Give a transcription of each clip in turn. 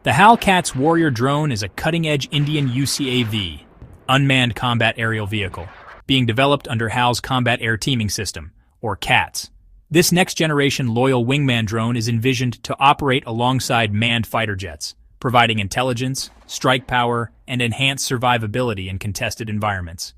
The HAL CATS Warrior drone is a cutting-edge Indian UCAV, unmanned combat aerial vehicle, being developed under HAL's Combat Air Teaming System, or CATS. This next-generation loyal Wingman drone is envisioned to operate alongside manned fighter jets, providing intelligence, strike power, and enhanced survivability in contested environments,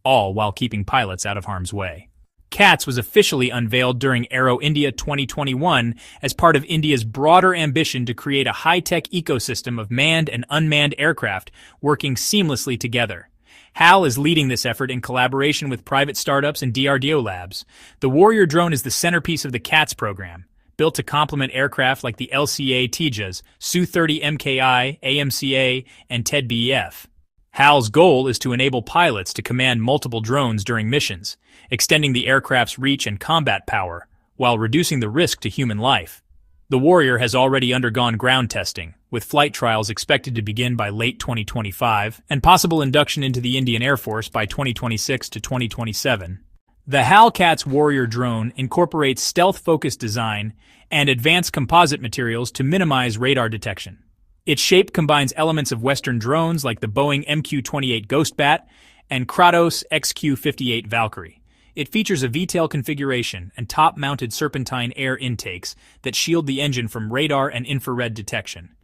all while keeping pilots out of harm's way. CATS was officially unveiled during Aero India 2021 as part of India's broader ambition to create a high-tech ecosystem of manned and unmanned aircraft working seamlessly together. HAL is leading this effort in collaboration with private startups and DRDO labs. The Warrior drone is the centerpiece of the CATS program, built to complement aircraft like the LCA Tejas, Su-30 MKI, AMCA, and TED-BEF. HAL's goal is to enable pilots to command multiple drones during missions, extending the aircraft's reach and combat power, while reducing the risk to human life. The Warrior has already undergone ground testing, with flight trials expected to begin by late 2025 and possible induction into the Indian Air Force by 2026 to 2027. The HAL CATS Warrior drone incorporates stealth-focused design and advanced composite materials to minimize radar detection. Its shape combines elements of Western drones like the Boeing MQ-28 Ghostbat and Kratos XQ-58 Valkyrie. It features a V-tail configuration and top-mounted serpentine air intakes that shield the engine from radar and infrared detection.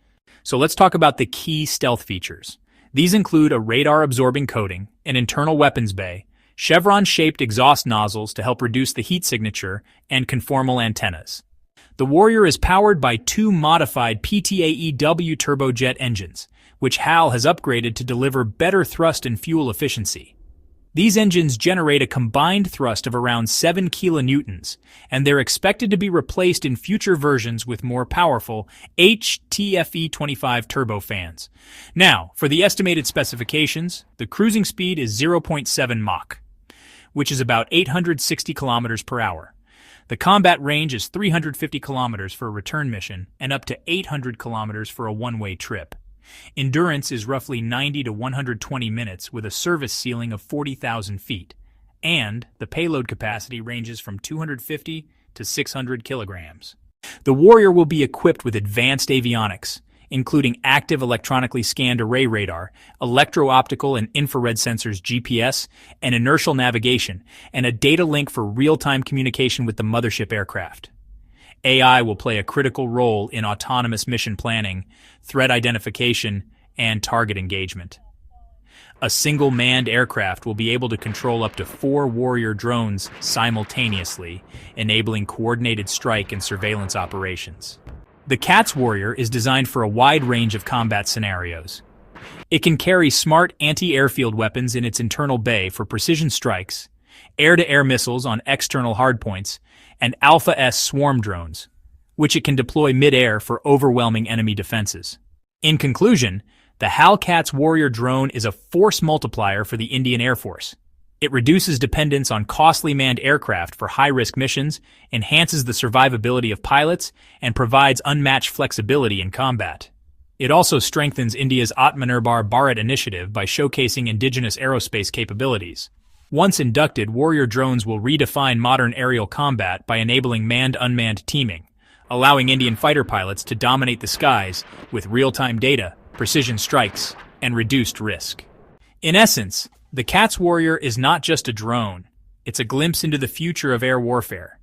So let's talk about the key stealth features. These include a radar-absorbing coating, an internal weapons bay, chevron-shaped exhaust nozzles to help reduce the heat signature, and conformal antennas. The Warrior is powered by two modified PTAEW turbojet engines, which HAL has upgraded to deliver better thrust and fuel efficiency. These engines generate a combined thrust of around 7 kilonewtons, and they're expected to be replaced in future versions with more powerful HTFE25 turbofans. Now, for the estimated specifications, the cruising speed is 0.7 Mach, which is about 860 kilometers per hour. The combat range is 350 kilometers for a return mission and up to 800 kilometers for a one-way trip. Endurance is roughly 90 to 120 minutes with a service ceiling of 40,000 feet, and the payload capacity ranges from 250 to 600 kilograms. The Warrior will be equipped with advanced avionics, including active electronically scanned array radar, electro-optical and infrared sensors GPS, and inertial navigation, and a data link for real-time communication with the mothership aircraft. AI will play a critical role in autonomous mission planning, threat identification, and target engagement. A single manned aircraft will be able to control up to 4 Warrior drones simultaneously, enabling coordinated strike and surveillance operations. The CATS Warrior is designed for a wide range of combat scenarios. It can carry smart anti-airfield weapons in its internal bay for precision strikes, air-to-air missiles on external hardpoints, and Alpha-S swarm drones, which it can deploy mid-air for overwhelming enemy defenses. In conclusion, the HAL CATS Warrior drone is a force multiplier for the Indian Air Force. It reduces dependence on costly manned aircraft for high-risk missions, enhances the survivability of pilots, and provides unmatched flexibility in combat. It also strengthens India's Atmanirbhar Bharat initiative by showcasing indigenous aerospace capabilities. Once inducted, Warrior drones will redefine modern aerial combat by enabling manned-unmanned teaming, allowing Indian fighter pilots to dominate the skies with real-time data, precision strikes, and reduced risk. In essence, the CATS Warrior is not just a drone, it's a glimpse into the future of air warfare.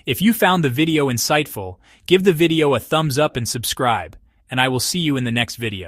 If you found the video insightful, give the video a thumbs up and subscribe, and I will see you in the next video.